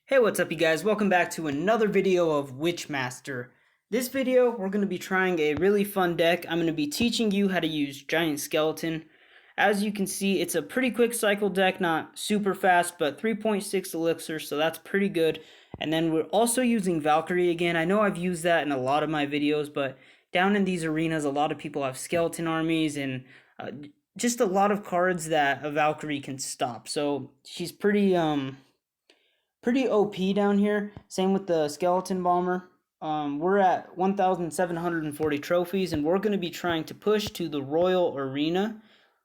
Hey, what's up you guys? Welcome back to another video of Witchmaster. This video, we're going to be trying a really fun deck. I'm going to be teaching you how to use Giant Skeleton. As you can see, it's a pretty quick cycle deck, not super fast, but 3.6 elixir, so that's pretty good. And then we're also using Valkyrie again. I know I've used that in a lot of my videos, but down in these arenas, a lot of people have skeleton armies and just a lot of cards that a Valkyrie can stop. So she's pretty OP down here. Same with the Skeleton Bomber. We're at 1,740 trophies, and we're going to be trying to push to the Royal Arena,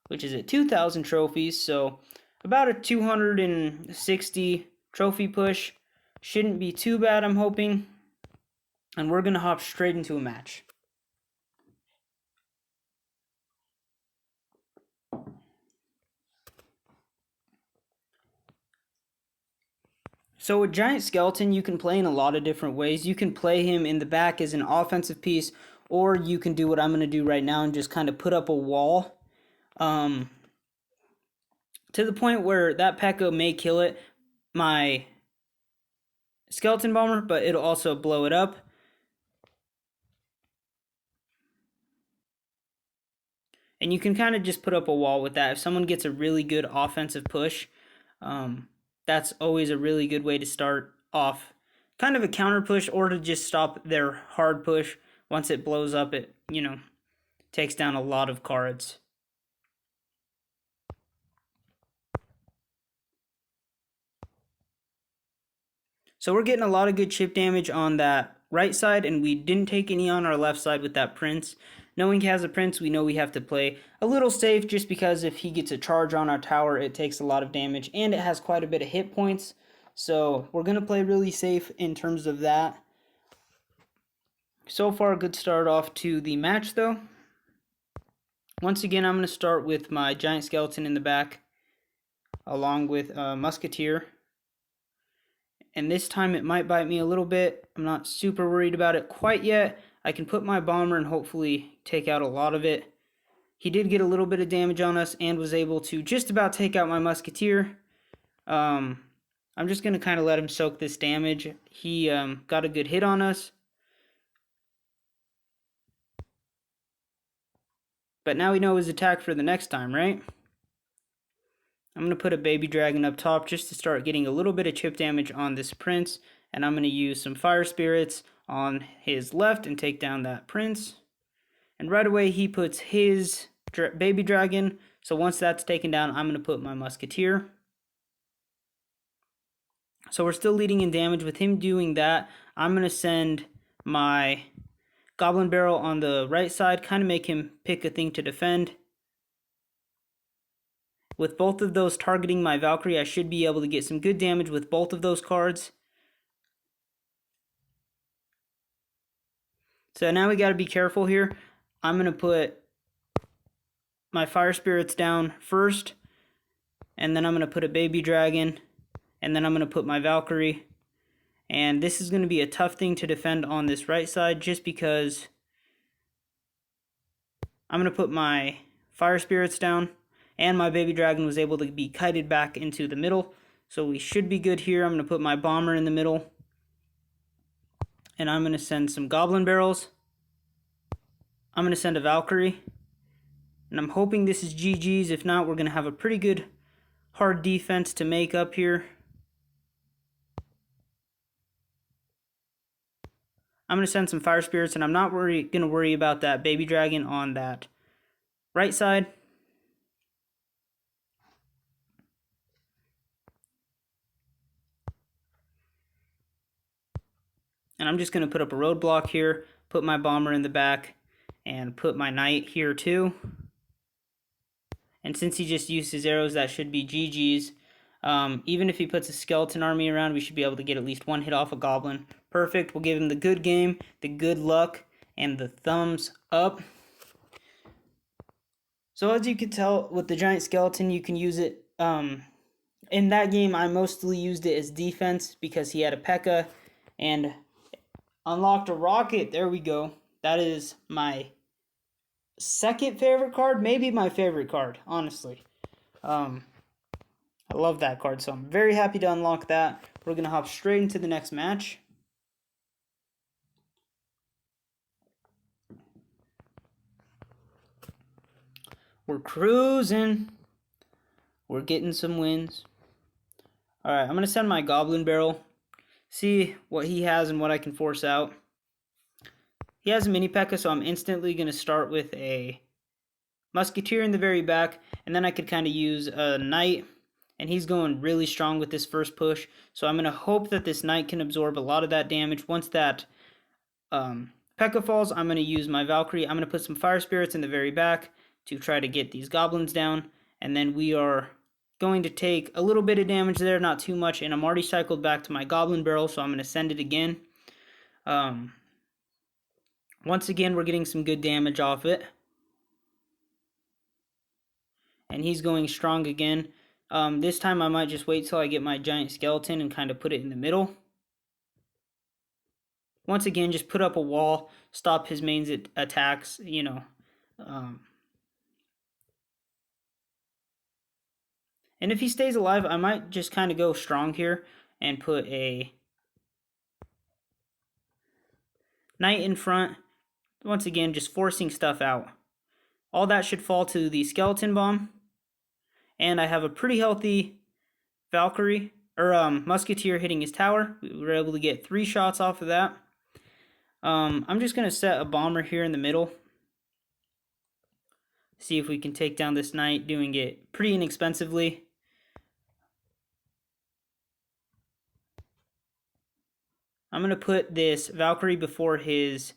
which is at 2,000 trophies. So about a 260 trophy push. Shouldn't be too bad, I'm hoping. And we're going to hop straight into a match. So with Giant Skeleton, you can play in a lot of different ways. You can play him in the back as an offensive piece, or you can do what I'm going to do right now and just kind of put up a wall to the point where that P.E.K.K.A may kill it, my Skeleton Bomber, but it'll also blow it up. And you can kind of just put up a wall with that. If someone gets a really good offensive push, that's always a really good way to start off. Kind of a counter push, or to just stop their hard push. Once it blows up, it, takes down a lot of cards. So we're getting a lot of good chip damage on that right side, and we didn't take any on our left side with that Prince. Knowing he has a Prince, we know we have to play a little safe, just because if he gets a charge on our tower, it takes a lot of damage, and it has quite a bit of hit points. So we're going to play really safe in terms of that. So far, a good start off to the match, though. Once again, I'm going to start with my Giant Skeleton in the back, along with Musketeer. And this time it might bite me a little bit. I'm not super worried about it quite yet. I can put my Bomber and hopefully take out a lot of it. He did get a little bit of damage on us and was able to just about take out my Musketeer. I'm just going to kind of let him soak this damage. He got a good hit on us. But now we know his attack for the next time, right? I'm going to put a Baby Dragon up top just to start getting a little bit of chip damage on this Prince. And I'm going to use some Fire Spirits on his left and take down that Prince. And right away he puts his Baby Dragon. So once that's taken down, I'm going to put my Musketeer. So we're still leading in damage. With him doing that, I'm going to send my Goblin Barrel on the right side, kind of make him pick a thing to defend. With both of those targeting my Valkyrie, I should be able to get some good damage with both of those cards. So now we got to be careful here. I'm going to put my Fire Spirits down first, and then I'm going to put a Baby Dragon, and then I'm going to put my Valkyrie. And this is going to be a tough thing to defend on this right side, just because I'm going to put my Fire Spirits down, and my Baby Dragon was able to be kited back into the middle. So we should be good here. I'm going to put my Bomber in the middle. And I'm going to send some Goblin Barrels. I'm going to send a Valkyrie. And I'm hoping this is GG's. If not, we're going to have a pretty good hard defense to make up here. I'm going to send some Fire Spirits, and I'm not going to worry about that Baby Dragon on that right side. And I'm just going to put up a roadblock here, put my Bomber in the back, and put my Knight here too. And since he just used his arrows, that should be GG's. Even if he puts a skeleton army around, we should be able to get at least one hit off a goblin. Perfect. We'll give him the good game, the good luck, and the thumbs up. So as you can tell, with the Giant Skeleton, you can use it. In that game, I mostly used it as defense because he had a P.E.K.K.A. and unlocked a rocket. There we go. That is my second favorite card, maybe my favorite card, honestly. I love that card, so I'm very happy to unlock that. we're going to hop straight into the next match. We're cruising. We're getting some wins. Alright, I'm going to send my Goblin Barrel. See what he has and what I can force out. He has a mini P.E.K.K.A, so I'm instantly going to start with a Musketeer in the very back, and then I could kind of use a Knight, and he's going really strong with this first push, so I'm going to hope that this Knight can absorb a lot of that damage. Once that P.E.K.K.A falls, I'm going to use my Valkyrie. I'm going to put some Fire Spirits in the very back to try to get these goblins down, and then we are going to take a little bit of damage there, not too much, and I'm already cycled back to my Goblin Barrel, so I'm going to send it again. Once again, we're getting some good damage off it. And he's going strong again. This time I might just wait till I get my giant skeleton and kind of put it in the middle. Once again, just put up a wall, stop his main attacks, you know. And if he stays alive, I might just kind of go strong here and put a Knight in front. Once again, just forcing stuff out. All that should fall to the Skeleton Bomb. And I have a pretty healthy Valkyrie, or Musketeer hitting his tower. We were able to get 3 shots off of that. I'm just going to set a Bomber here in the middle. See if we can take down this Knight, doing it pretty inexpensively. I'm going to put this Valkyrie before his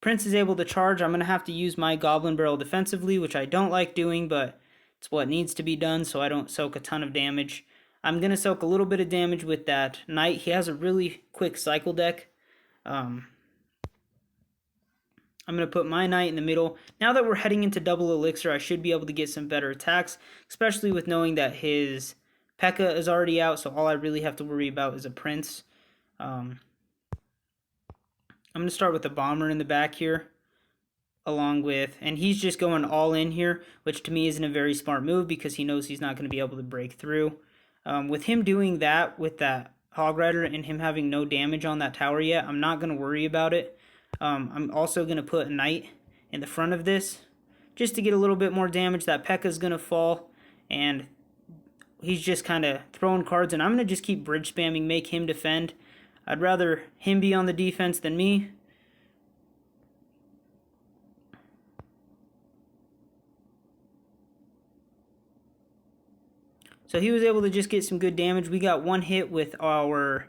Prince is able to charge. I'm going to have to use my Goblin Barrel defensively, which I don't like doing, but it's what needs to be done so I don't soak a ton of damage. I'm going to soak a little bit of damage with that Knight. He has a really quick cycle deck. I'm going to put my Knight in the middle. Now that we're heading into double elixir, I should be able to get some better attacks, especially with knowing that his P.E.K.K.A is already out, so all I really have to worry about is a Prince. I'm going to start with the Bomber in the back here, along with, and he's just going all in here, which to me isn't a very smart move because he knows he's not going to be able to break through. With him doing that with that Hog Rider and him having no damage on that tower yet, I'm not going to worry about it. I'm also going to put a Knight in the front of this just to get a little bit more damage. That P.E.K.K.A is going to fall, and he's just kind of throwing cards, and I'm going to just keep bridge spamming, make him defend. I'd rather him be on the defense than me. So he was able to just get some good damage. We got 1 hit with our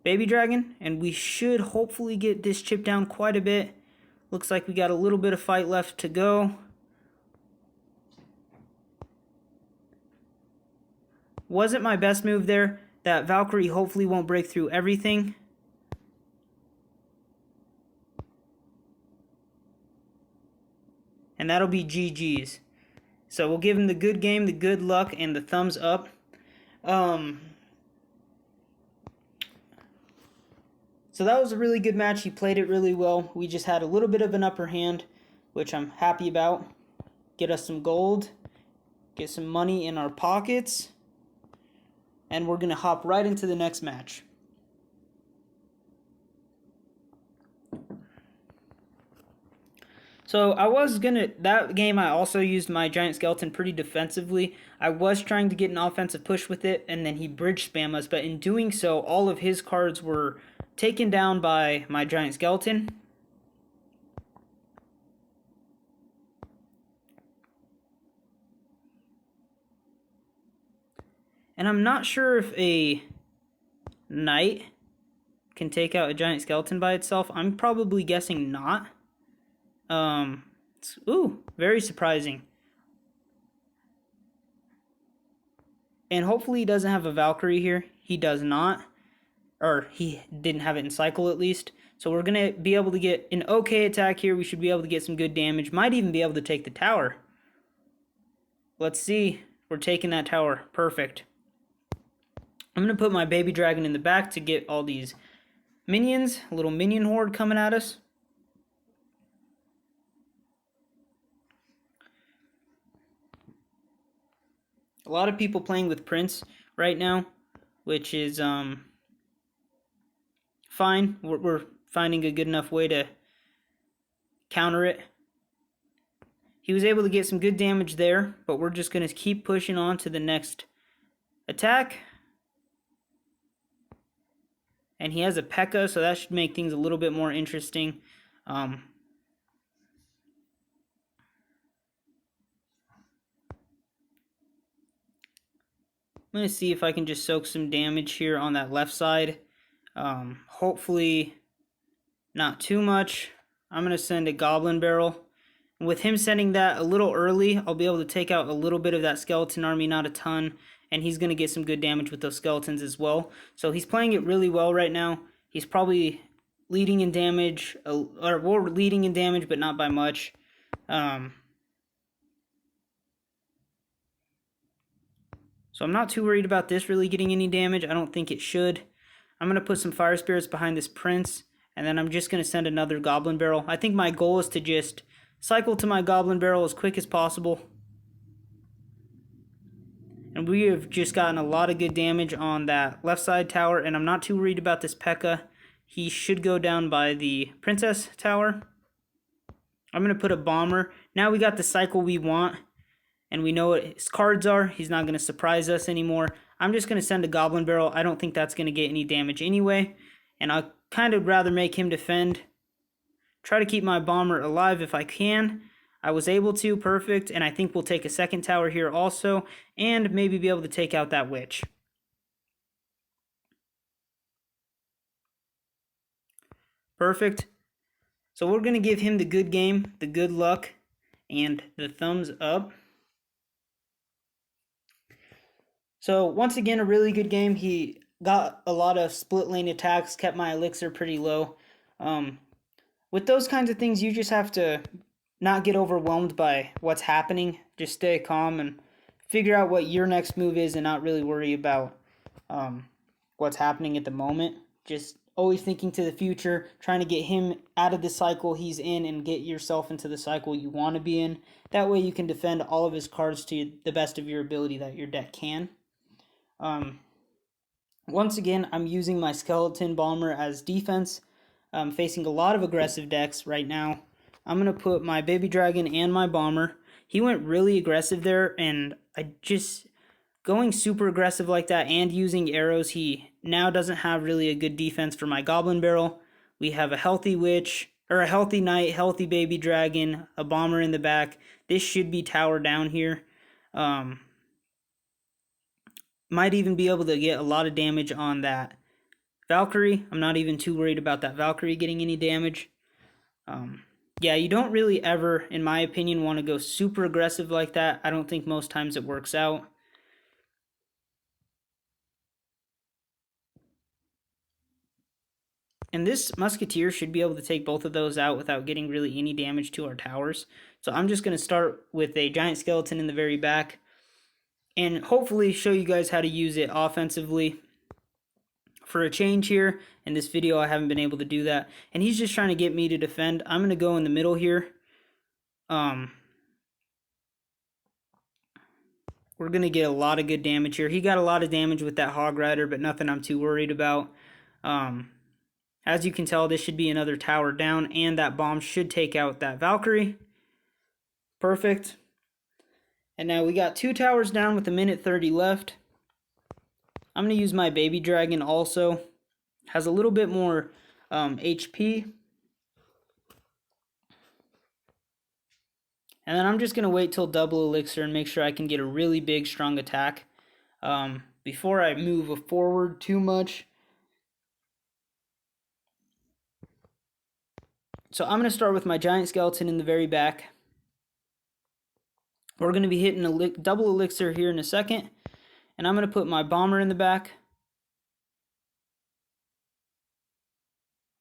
Baby Dragon, and we should hopefully get this chip down quite a bit. Looks like we got a little bit of fight left to go. Wasn't my best move there. That Valkyrie hopefully won't break through everything. And that'll be GG's. So we'll give him the good game, the good luck, and the thumbs up. So that was a really good match. He played it really well. We just had a little bit of an upper hand, which I'm happy about. Get us some gold. Get some money in our pockets. And we're going to hop right into the next match. So that game I also used my Giant Skeleton pretty defensively. I was trying to get an offensive push with it, and then he bridge spam us, but in doing so, all of his cards were taken down by my Giant Skeleton. And I'm not sure if a Knight can take out a Giant Skeleton by itself. I'm probably guessing not. Ooh, very surprising. And hopefully he doesn't have a Valkyrie here. He does not. Or he didn't have it in cycle at least. So we're going to be able to get an okay attack here. We should be able to get some good damage. Might even be able to take the tower. Let's see. We're taking that tower. Perfect. I'm going to put my Baby Dragon in the back to get all these minions. A little minion horde coming at us. A lot of people playing with Prince right now, which is fine. We're finding a good enough way to counter it. He was able to get some good damage there, but we're just going to keep pushing on to the next attack. And he has a P.E.K.K.A, so that should make things a little bit more interesting. I'm going to see if I can just soak some damage here on that left side. Hopefully not too much. I'm going to send a Goblin Barrel. With him sending that a little early, I'll be able to take out a little bit of that skeleton army, not a ton, and he's going to get some good damage with those skeletons as well. So he's playing it really well right now. He's probably leading in damage, or we're leading in damage, but not by much. So I'm not too worried about this really getting any damage. I don't think it should. I'm going to put some Fire Spirits behind this Prince, and then I'm just going to send another Goblin Barrel. I think my goal is to just cycle to my Goblin Barrel as quick as possible. And we have just gotten a lot of good damage on that left side tower, and I'm not too worried about this P.E.K.K.A. He should go down by the Princess Tower. I'm going to put a Bomber. Now we got the cycle we want, and we know what his cards are. He's not going to surprise us anymore. I'm just going to send a Goblin Barrel. I don't think that's going to get any damage anyway, and I'd kind of rather make him defend. Try to keep my Bomber alive if I can. I was able to, perfect, and I think we'll take a second tower here also, and maybe be able to take out that Witch. Perfect. So we're going to give him the good game, the good luck, and the thumbs up. So once again, a really good game. He got a lot of split lane attacks, kept my elixir pretty low. With those kinds of things, you just have to not get overwhelmed by what's happening. Just stay calm and figure out what your next move is and not really worry about what's happening at the moment. Just always thinking to the future, trying to get him out of the cycle he's in and get yourself into the cycle you want to be in. That way you can defend all of his cards to the best of your ability that your deck can. Once again, I'm using my Skeleton Bomber as defense. I'm facing a lot of aggressive decks right now. I'm going to put my Baby Dragon and my Bomber. He went really aggressive there, and going super aggressive like that and using arrows, he now doesn't have really a good defense for my Goblin Barrel. We have a healthy Witch, or a healthy Knight, healthy Baby Dragon, a Bomber in the back. This should be tower down here. Might even be able to get a lot of damage on that Valkyrie. I'm not even too worried about that Valkyrie getting any damage. Yeah, you don't really ever, in my opinion, want to go super aggressive like that. I don't think most times it works out. And this Musketeer should be able to take both of those out without getting really any damage to our towers. So I'm just going to start with a Giant Skeleton in the very back and hopefully show you guys how to use it offensively. For a change here, in this video I haven't been able to do that, and he's just trying to get me to defend. I'm going to go in the middle here. We're going to get a lot of good damage here. He got a lot of damage with that Hog Rider, but nothing I'm too worried about. As you can tell, this should be another tower down, and that bomb should take out that Valkyrie. Perfect. And now we got 2 towers down with 1:30 left. I'm going to use my Baby Dragon also. Has a little bit more HP. And then I'm just going to wait till double elixir and make sure I can get a really big, strong attack before I move forward too much. So I'm going to start with my Giant Skeleton in the very back. We're going to be hitting a double elixir here in a second. And I'm going to put my Bomber in the back.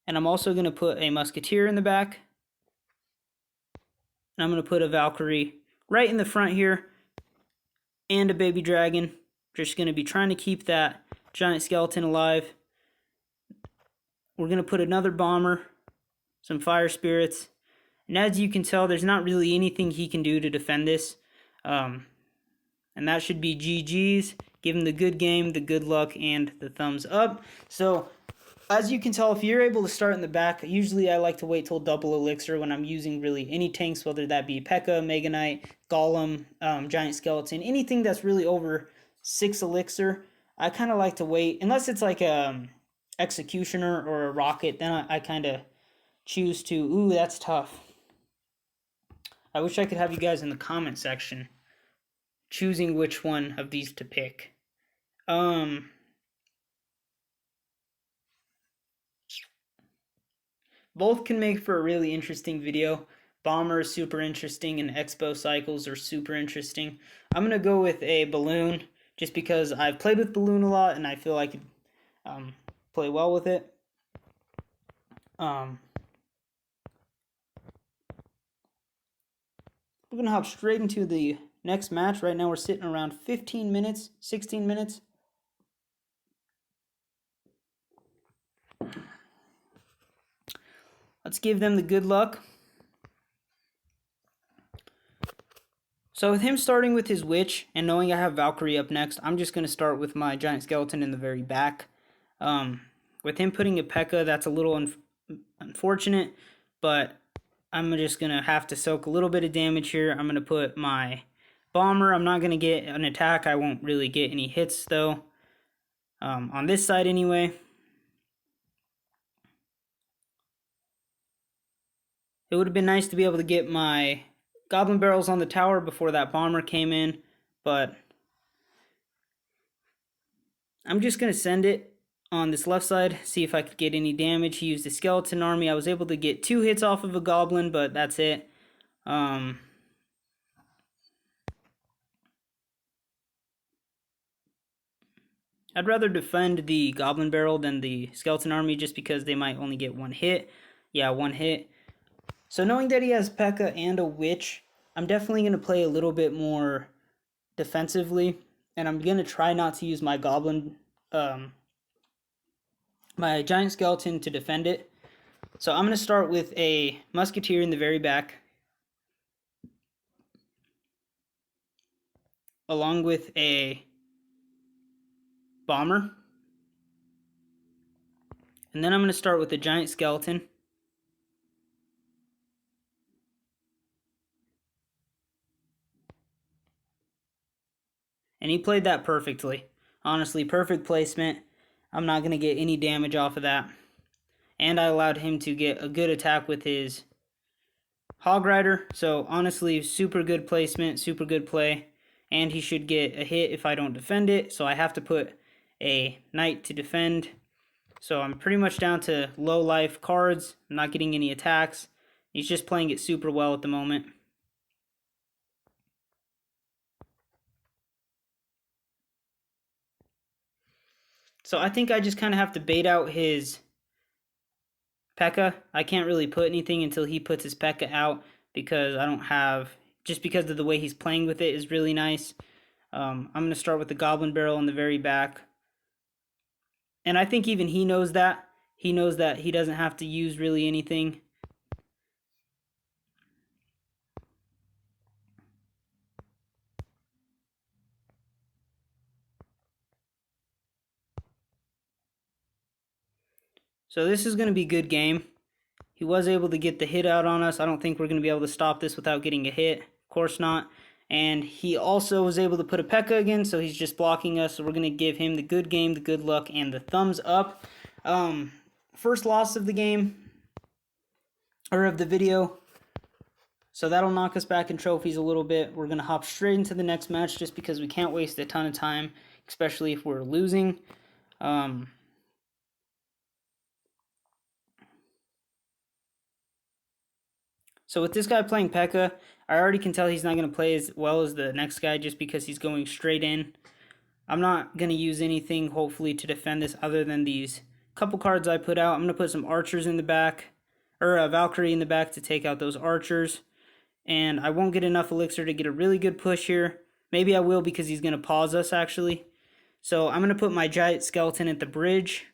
And I'm also going to put a Musketeer in the back. And I'm going to put a Valkyrie right in the front here. And a Baby Dragon. Just going to be trying to keep that Giant Skeleton alive. We're going to put another Bomber. Some Fire Spirits. And as you can tell, there's not really anything he can do to defend this. And that should be GG's. give him the good game, the good luck, and the thumbs up. So, as you can tell, if you're able to start in the back, usually I like to wait till double elixir when I'm using really any tanks, whether that be P.E.K.K.A, Mega Knight, Golem, Giant Skeleton, anything that's really over 6 elixir. I kind of like to wait, unless it's like a Executioner or a Rocket, then I kind of choose to. Ooh, that's tough. I wish I could have you guys in the comment section choosing which one of these to pick. Both can make for a really interesting video. Bomber is super interesting and Expo cycles are super interesting. I'm going to go with a balloon just because I've played with balloon a lot and I feel I could play well with it. We're going to hop straight into the next match. Right now we're sitting around 15 minutes, 16 minutes. Let's give them the good luck. So with him starting with his Witch and knowing I have Valkyrie up next, I'm just going to start with my Giant Skeleton in the very back. With him putting a P.E.K.K.A, that's a little unfortunate, but I'm just going to have to soak a little bit of damage here. I'm going to put my Bomber. I'm not going to get an attack. I won't really get any hits, though, on this side anyway. It would have been nice to be able to get my Goblin Barrels on the tower before that Bomber came in, but I'm just going to send it on this left side, see if I could get any damage. He used a Skeleton Army. I was able to get 2 hits off of a Goblin, but that's it. I'd rather defend the Goblin Barrel than the Skeleton Army just because they might only get 1 hit. Yeah, 1 hit. So knowing that he has P.E.K.K.A and a Witch, I'm definitely going to play a little bit more defensively. And I'm going to try not to use my my Giant Skeleton to defend it. So I'm going to start with a Musketeer in the very back, along with a Bomber. And then I'm going to start with a Giant Skeleton. And he played that perfectly. Honestly, perfect placement. I'm not going to get any damage off of that. And I allowed him to get a good attack with his Hog Rider. So honestly, super good placement, super good play. And he should get a hit if I don't defend it. So I have to put a Knight to defend. So I'm pretty much down to low life cards. I'm not getting any attacks. He's just playing it super well at the moment. So I think I just kind of have to bait out his P.E.K.K.A. I can't really put anything until he puts his P.E.K.K.A. out because I don't have, just because of the way he's playing with it is really nice. I'm going to start with the Goblin Barrel in the very back. And I think even he knows that. He knows that he doesn't have to use really anything. So this is going to be a good game. He was able to get the hit out on us. I don't think we're going to be able to stop this without getting a hit. Of course not. And he also was able to put a P.E.K.K.A. again, so he's just blocking us. So we're going to give him the good game, the good luck, and the thumbs up. First loss of the game, or of the video. So that'll knock us back in trophies a little bit. We're going to hop straight into the next match just because we can't waste a ton of time, especially if we're losing. So with this guy playing P.E.K.K.A, I already can tell he's not going to play as well as the next guy just because he's going straight in. I'm not going to use anything, hopefully, to defend this other than these couple cards I put out. I'm going to put some archers in the back, or a Valkyrie in the back to take out those archers. And I won't get enough elixir to get a really good push here. Maybe I will because he's going to pause us, actually. So I'm going to put my Giant Skeleton at the bridge.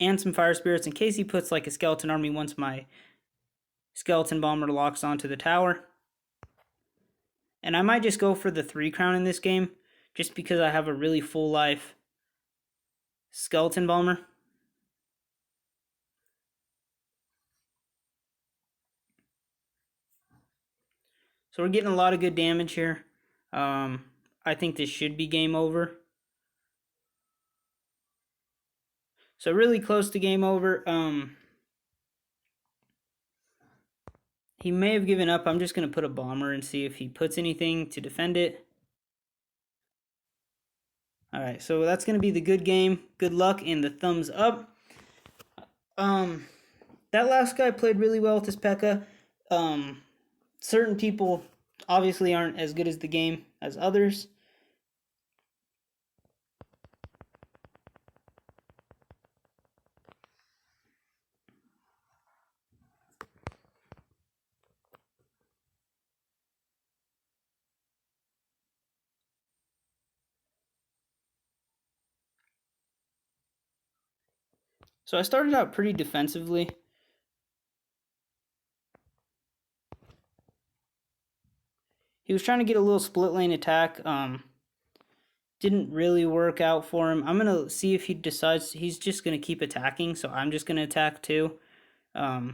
And some Fire Spirits in case he puts like a Skeleton Army once my Skeleton Bomber locks onto the tower. And I might just go for the 3 crown in this game, just because I have a really full life Skeleton Bomber. So we're getting a lot of good damage here. I think this should be game over. So really close to game over. He may have given up. I'm just going to put a bomber and see if he puts anything to defend it. Alright, so that's going to be the good game. Good luck and the thumbs up. That last guy played really well with his P.E.K.K.A. Certain people obviously aren't as good as the game as others. So I started out pretty defensively. He was trying to get a little split lane attack. Didn't really work out for him. I'm going to see if he decides he's just going to keep attacking, so I'm just going to attack too. I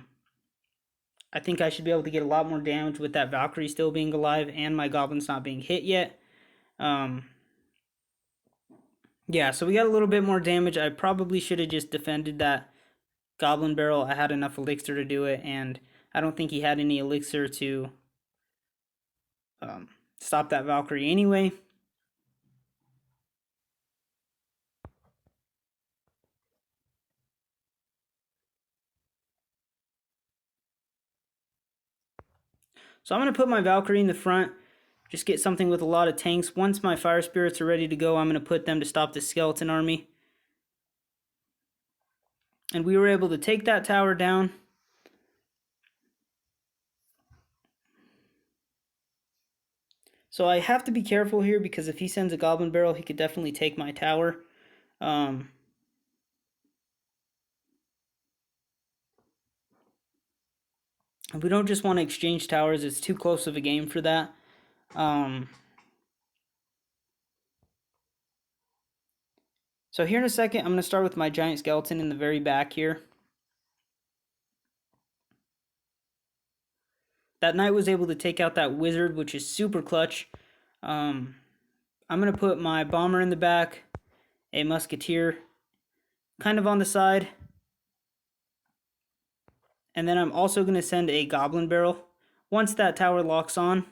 think I should be able to get a lot more damage with that Valkyrie still being alive and my goblins not being hit yet. Yeah, so we got a little bit more damage. I probably should have just defended that goblin barrel. I had enough elixir to do it, and I don't think he had any elixir to stop that Valkyrie anyway. So I'm going to put my Valkyrie in the front, just get something with a lot of tanks. Once my fire spirits are ready to go, I'm going to put them to stop the skeleton army. And we were able to take that tower down. So I have to be careful here, because if he sends a goblin barrel, he could definitely take my tower. We don't just want to exchange towers. It's too close of a game for that. So here in a second, I'm going to start with my giant skeleton in the very back here. That knight was able to take out that wizard, which is super clutch. I'm going to put my bomber in the back, a musketeer kind of on the side. And then I'm also going to send a goblin barrel once that tower locks on.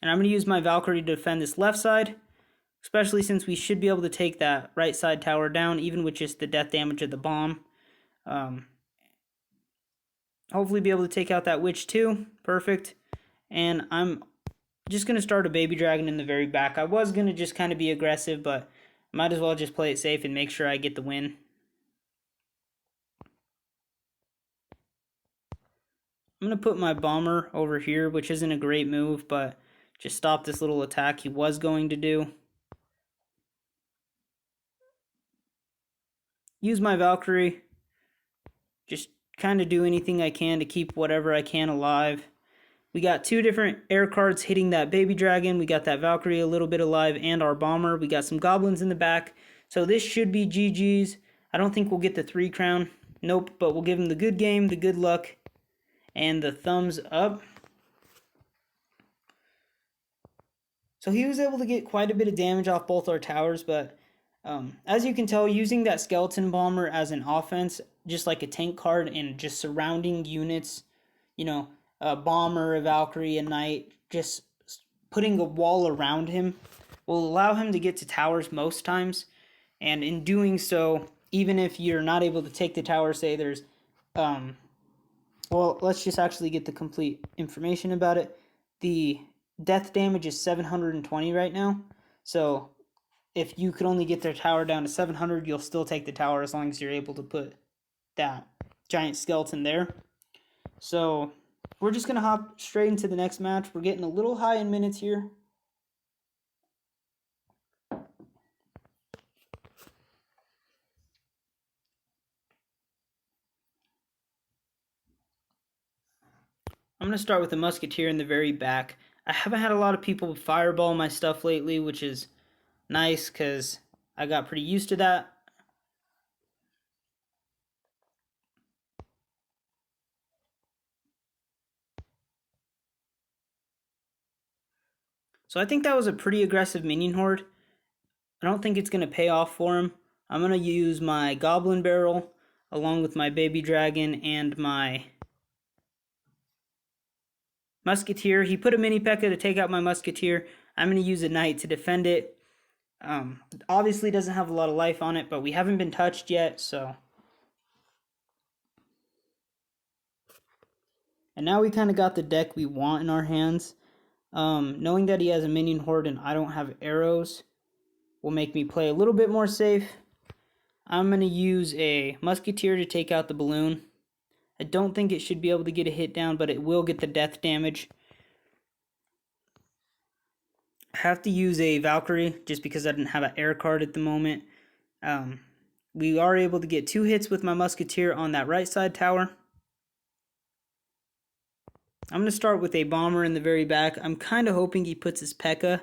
And I'm going to use my Valkyrie to defend this left side, especially since we should be able to take that right side tower down, even with just the death damage of the bomb. Hopefully be able to take out that witch too. Perfect. And I'm just going to start a baby dragon in the very back. I was going to just kind of be aggressive, but might as well just play it safe and make sure I get the win. I'm going to put my bomber over here, which isn't a great move, but just stop this little attack he was going to do. Use my Valkyrie. Just kind of do anything I can to keep whatever I can alive. We got 2 different air cards hitting that baby dragon. We got that Valkyrie a little bit alive and our bomber. We got some goblins in the back. So this should be GG's. I don't think we'll get the 3 crown. Nope, but we'll give him the good game, the good luck, and the thumbs up. So he was able to get quite a bit of damage off both our towers, but as you can tell, using that skeleton bomber as an offense, just like a tank card, and just surrounding units, you know, a bomber, a Valkyrie, a knight, just putting a wall around him will allow him to get to towers most times. And in doing so, even if you're not able to take the tower, say there's, well, let's just actually get the complete information about it. The death damage is 720 right now. So if you could only get their tower down to 700, you'll still take the tower as long as you're able to put that giant skeleton there. So we're just going to hop straight into the next match. We're getting a little high in minutes here. I'm going to start with the Musketeer in the very back. I haven't had a lot of people fireball my stuff lately, which is nice because I got pretty used to that. So I think that was a pretty aggressive minion horde. I don't think it's going to pay off for him. I'm going to use my Goblin Barrel along with my Baby Dragon and my Musketeer. He put a mini P.E.K.K.A. to take out my Musketeer. I'm going to use a Knight to defend it. Obviously doesn't have a lot of life on it, but we haven't been touched yet, so. And now we kind of got the deck we want in our hands. Knowing that he has a minion horde and I don't have arrows will make me play a little bit more safe. I'm going to use a Musketeer to take out the balloon. I don't think it should be able to get a hit down, but it will get the death damage. I have to use a Valkyrie just because I didn't have an air card at the moment. We are able to get 2 hits with my Musketeer on that right side tower. I'm going to start with a Bomber in the very back. I'm kind of hoping he puts his P.E.K.K.A.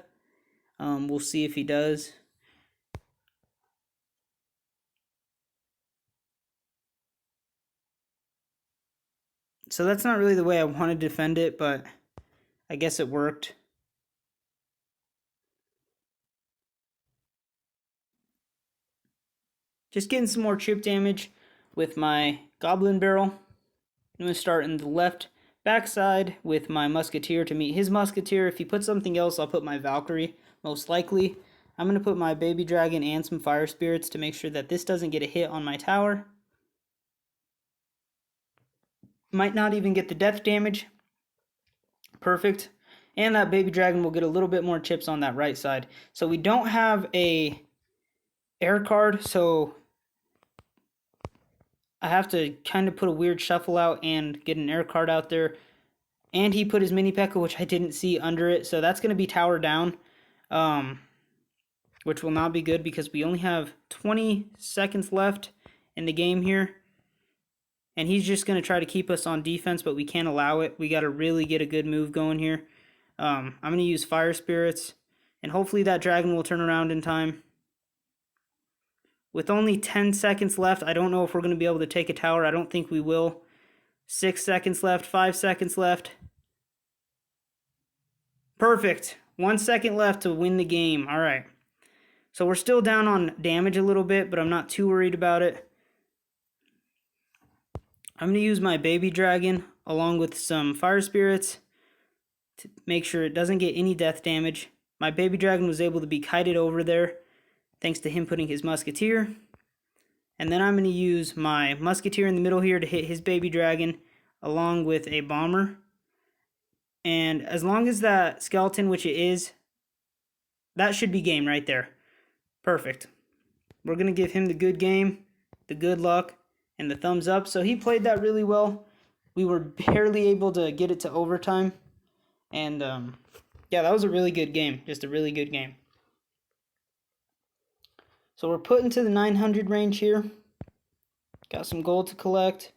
We'll see if he does. So that's not really the way I want to defend it, but I guess it worked. Just getting some more chip damage with my Goblin Barrel. I'm going to start in the left backside with my Musketeer to meet his Musketeer. If he puts something else, I'll put my Valkyrie, most likely. I'm going to put my Baby Dragon and some Fire Spirits to make sure that this doesn't get a hit on my tower. Might not even get the death damage. Perfect. And that Baby Dragon will get a little bit more chips on that right side. So we don't have a air card, so I have to kind of put a weird shuffle out and get an air card out there. And he put his mini P.E.K.K.A, which I didn't see under it, so that's going to be tower down, which will not be good because we only have 20 seconds left in the game here. And he's just going to try to keep us on defense, but we can't allow it. We got to really get a good move going here. I'm going to use Fire Spirits, and hopefully that dragon will turn around in time. With only 10 seconds left, I don't know if we're going to be able to take a tower. I don't think we will. 6 seconds left, 5 seconds left. Perfect. 1 second left to win the game. All right. So we're still down on damage a little bit, but I'm not too worried about it. I'm going to use my Baby Dragon along with some Fire Spirits to make sure it doesn't get any death damage. My Baby Dragon was able to be kited over there thanks to him putting his Musketeer. And then I'm going to use my Musketeer in the middle here to hit his Baby Dragon along with a Bomber. And as long as that skeleton, which it is, that should be game right there. Perfect. We're going to give him the good game, the good luck, and the thumbs up. So he played that really well. We were barely able to get it to overtime. And yeah, that was a really good game. Just a really good game. So we're putting to the 900 range here. Got some gold to collect.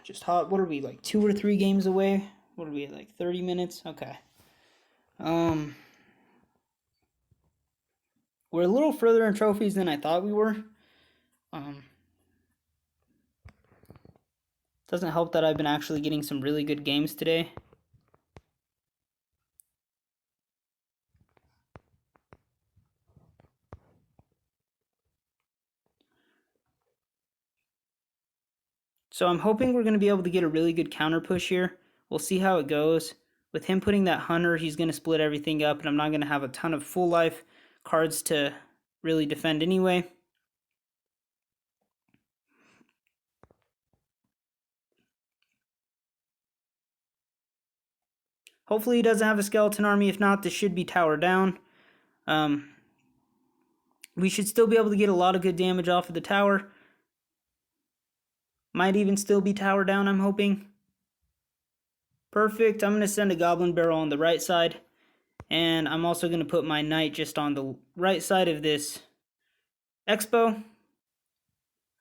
Just hot. What are we, like 2 or 3 games away? What are we, like 30 minutes? Okay. We're a little further in trophies than I thought we were. Doesn't help that I've been actually getting some really good games today. So I'm hoping we're going to be able to get a really good counter push here. We'll see how it goes. With him putting that Hunter, he's going to split everything up, and I'm not going to have a ton of full life cards to really defend anyway. Hopefully he doesn't have a skeleton army. If not, this should be tower down. We should still be able to get a lot of good damage off of the tower. Might even still be tower down, I'm hoping. Perfect. I'm going to send a Goblin Barrel on the right side. And I'm also going to put my Knight just on the right side of this Expo.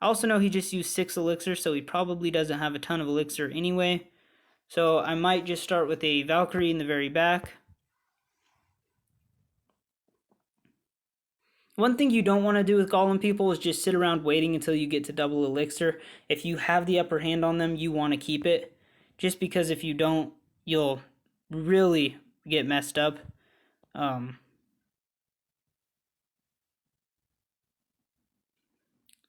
I also know he just used 6 elixir, so he probably doesn't have a ton of elixir anyway. So I might just start with a Valkyrie in the very back. One thing you don't want to do with Golem people is just sit around waiting until you get to double elixir. If you have the upper hand on them, you want to keep it. Just because if you don't, you'll really get messed up.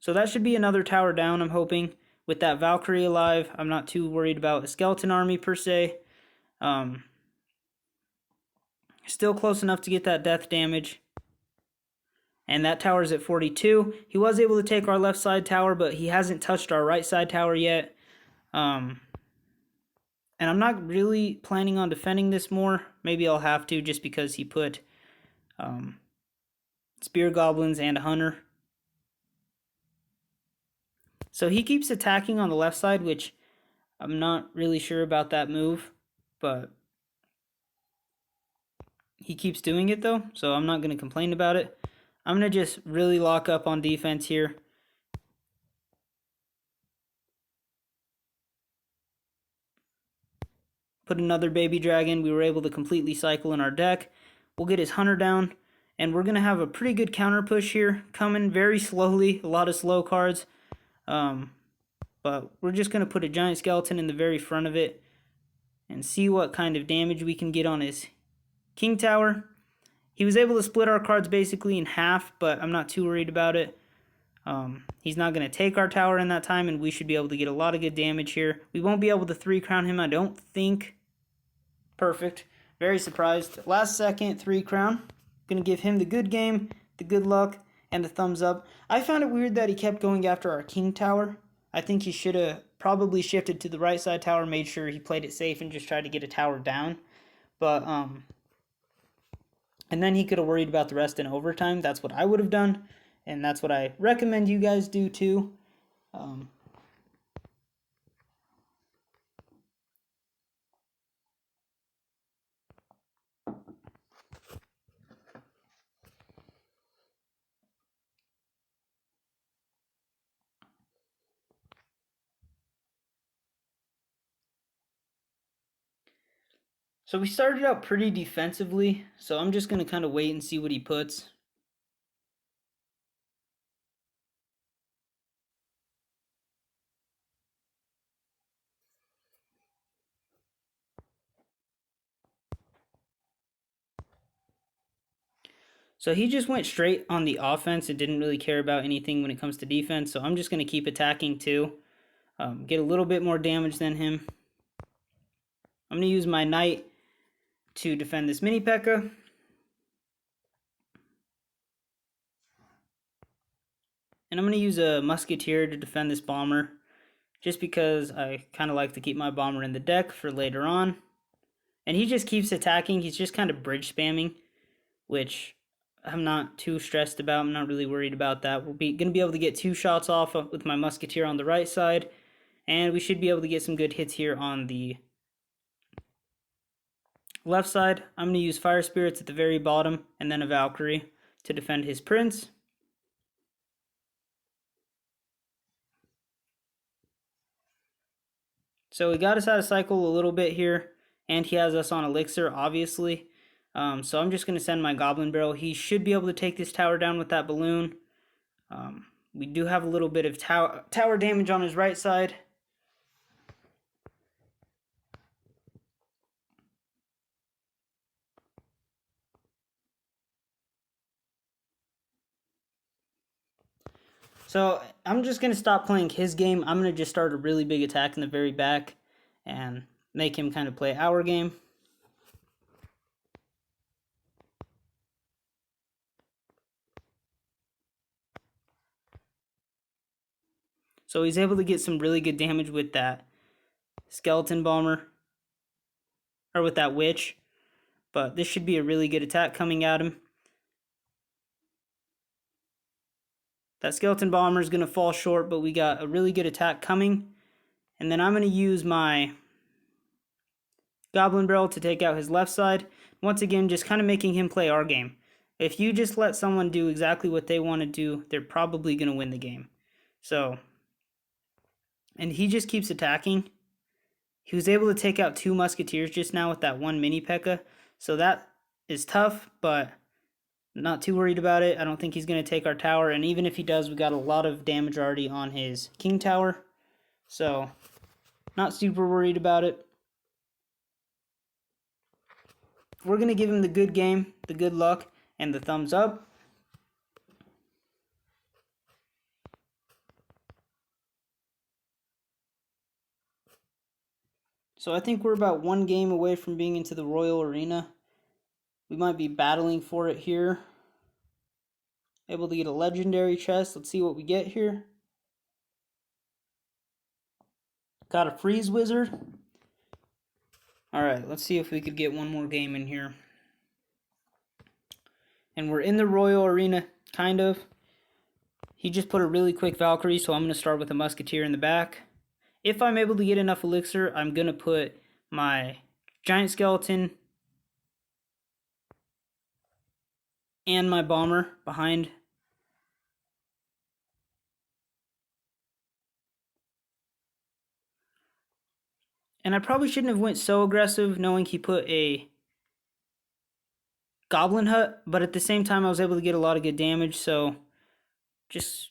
So that should be another tower down, I'm hoping. With that Valkyrie alive, I'm not too worried about a skeleton army per se. Still close enough to get that death damage. And that tower's at 42. He was able to take our left side tower, but he hasn't touched our right side tower yet. And I'm not really planning on defending this more. Maybe I'll have to just because he put spear goblins and a hunter. So he keeps attacking on the left side, which I'm not really sure about that move, but he keeps doing it though, so I'm not going to complain about it. I'm going to just really lock up on defense here. Put another baby dragon. We were able to completely cycle in our deck. We'll get his hunter down, and we're going to have a pretty good counter push here, coming very slowly, a lot of slow cards. But we're just going to put a giant skeleton in the very front of it and see what kind of damage we can get on his king tower. He was able to split our cards basically in half, but I'm not too worried about it. He's not going to take our tower in that time, and we should be able to get a lot of good damage here. We won't be able to 3-crown him, I don't think. Perfect. Very surprised. Last second 3-crown. Going to give him the good game, the good luck, and the thumbs up. I found it weird that he kept going after our king tower. I think he should have probably shifted to the right side tower, made sure he played it safe, and just tried to get a tower down. But, and then he could have worried about the rest in overtime. That's what I would have done, and that's what I recommend you guys do too. So we started out pretty defensively, so I'm just going to kind of wait and see what he puts. So he just went straight on the offense and didn't really care about anything when it comes to defense, so I'm just going to keep attacking too. Get a little bit more damage than him. I'm going to use my knight to defend this mini P.E.K.K.A. And I'm going to use a musketeer to defend this bomber, just because I kind of like to keep my bomber in the deck for later on. And he just keeps attacking. He's just kind of bridge spamming, which I'm not too stressed about. I'm not really worried about that. We're going to be able to get 2 shots off with my musketeer on the right side, and we should be able to get some good hits here on the left side. I'm going to use fire spirits at the very bottom and then a Valkyrie to defend his prince. So he got us out of cycle a little bit here, and he has us on elixir, obviously. So I'm just going to send my goblin barrel. He should be able to take this tower down with that balloon. We do have a little bit of tower damage on his right side. So I'm just going to stop playing his game. I'm going to just start a really big attack in the very back and make him kind of play our game. So he's able to get some really good damage with that skeleton bomber, or with that witch. But this should be a really good attack coming at him. That skeleton bomber is going to fall short, but we got a really good attack coming. And then I'm going to use my goblin barrel to take out his left side. Once again, just kind of making him play our game. If you just let someone do exactly what they want to do, they're probably going to win the game. So, and he just keeps attacking. He was able to take out 2 musketeers just now with that 1 mini P.E.K.K.A. So that is tough, but not too worried about it. I don't think he's going to take our tower, and even if he does, we got a lot of damage already on his king tower. So, not super worried about it. We're going to give him the good game, the good luck, and the thumbs up. So I think we're about 1 game away from being into the Royal Arena. We might be battling for it here. Able to get a legendary chest. Let's see what we get here. Got a freeze wizard. Alright, let's see if we could get 1 more game in here. And we're in the Royal Arena, kind of. He just put a really quick Valkyrie, so I'm going to start with a Musketeer in the back. If I'm able to get enough elixir, I'm going to put my Giant Skeleton and my Bomber behind. And I probably shouldn't have went so aggressive knowing he put a Goblin Hut, but at the same time I was able to get a lot of good damage, so just,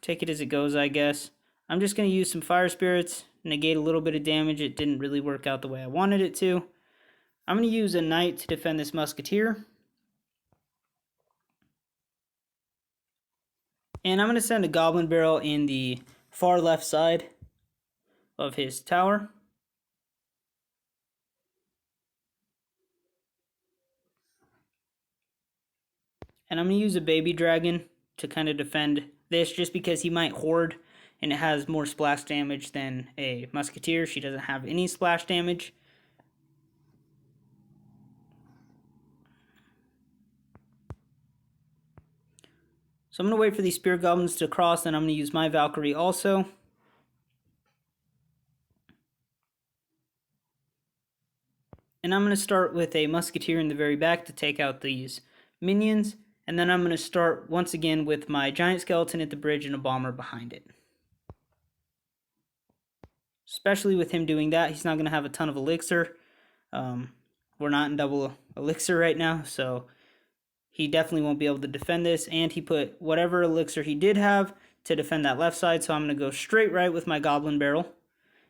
take it as it goes, I guess. I'm just going to use some Fire Spirits, negate a little bit of damage. It didn't really work out the way I wanted it to. I'm going to use a Knight to defend this Musketeer. And I'm going to send a Goblin Barrel in the far left side of his tower. And I'm going to use a Baby Dragon to kind of defend this, just because he might hoard and it has more splash damage than a Musketeer. She doesn't have any splash damage. So I'm going to wait for these Spear Goblins to cross, and I'm going to use my Valkyrie also. And I'm going to start with a Musketeer in the very back to take out these minions. And then I'm going to start once again with my Giant Skeleton at the bridge and a Bomber behind it. Especially with him doing that, he's not going to have a ton of elixir. We're not in double elixir right now, so he definitely won't be able to defend this. And he put whatever elixir he did have to defend that left side, so I'm going to go straight right with my Goblin Barrel.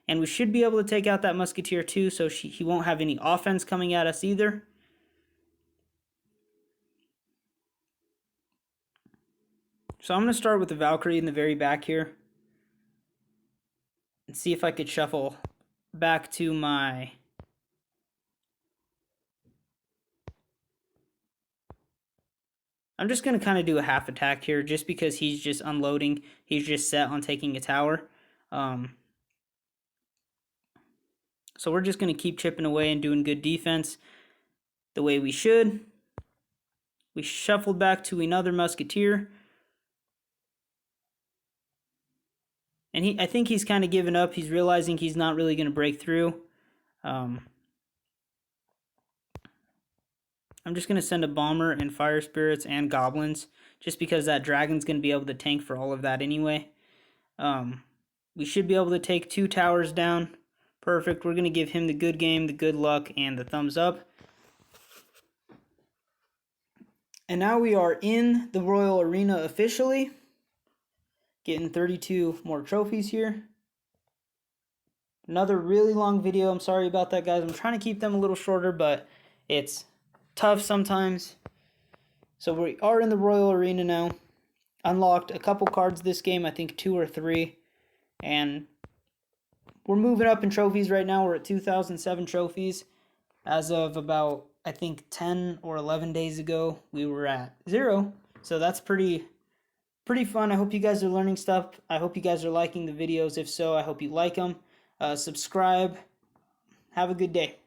And we should be able to take out that Musketeer too, so he won't have any offense coming at us either. So I'm going to start with the Valkyrie in the very back here. And see if I could shuffle back to my... I'm just going to kind of do a half attack here, just because he's just unloading. He's just set on taking a tower. So we're just going to keep chipping away and doing good defense the way we should. We shuffled back to another Musketeer. And I think he's kind of given up. He's realizing he's not really going to break through. I'm just going to send a Bomber and Fire Spirits and Goblins, just because that Dragon's going to be able to tank for all of that anyway. We should be able to take 2 towers down. Perfect. We're going to give him the good game, the good luck, and the thumbs up. And now we are in the Royal Arena officially. Getting 32 more trophies here. Another really long video. I'm sorry about that, guys. I'm trying to keep them a little shorter, but it's tough sometimes. So we are in the Royal Arena now. Unlocked a couple cards this game, I think 2 or 3. And we're moving up in trophies right now. We're at 2007 trophies. As of about, I think, 10 or 11 days ago, we were at 0. So that's pretty fun. I hope you guys are learning stuff. I hope you guys are liking the videos. If so, I hope you like them. Subscribe. Have a good day.